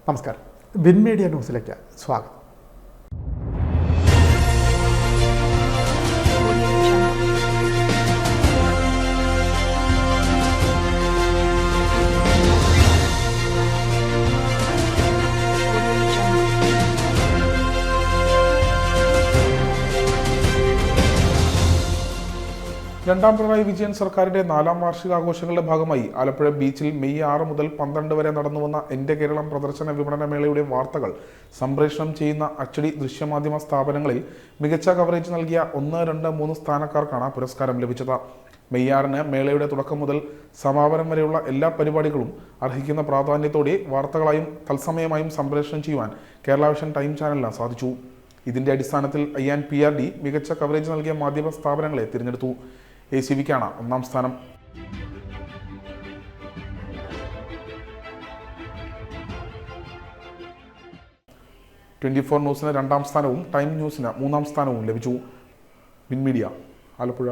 നമസ്കാരം. Win media ന്യൂസിലേക്ക് സ്വാഗതം. രണ്ടാം പിണറായി വിജയൻ സർക്കാരിന്റെ 4ാം വാർഷികാഘോഷങ്ങളുടെ ഭാഗമായി ആലപ്പുഴ ബീച്ചിൽ മെയ് 6 മുതൽ 12 വരെ നടന്നുവന്ന എന്റെ കേരളം പ്രദർശന വിപണന മേളയുടെ വാർത്തകൾ സംപ്രേഷണം ചെയ്യുന്ന അച്ചടി ദൃശ്യമാധ്യമ സ്ഥാപനങ്ങളിൽ മികച്ച കവറേജ് നൽകിയ 1, 2, 3 സ്ഥാനക്കാർക്കാണ് പുരസ്കാരം ലഭിച്ചത്. മെയ് 6-ന് മേളയുടെ തുടക്കം മുതൽ സമാപനം വരെയുള്ള എല്ലാ പരിപാടികളും അർഹിക്കുന്ന പ്രാധാന്യത്തോടെ വാർത്തകളായും തത്സമയമായും സംപ്രേഷണം ചെയ്യുവാൻ കേരള വിഷൻ ടൈം ചാനലിന് സാധിച്ചു. ഇതിന്റെ അടിസ്ഥാനത്തിൽ IANPRD മികച്ച കവറേജ് നൽകിയ മാധ്യമ സ്ഥാപനങ്ങളെ തിരഞ്ഞെടുത്തു. ACVക്കാണ് 1ാം സ്ഥാനം. ന്യൂസിന് 2ാം സ്ഥാനവും ടൈം ന്യൂസിന് 3ാം സ്ഥാനവും ലഭിച്ചു. Win media, Alappuzha.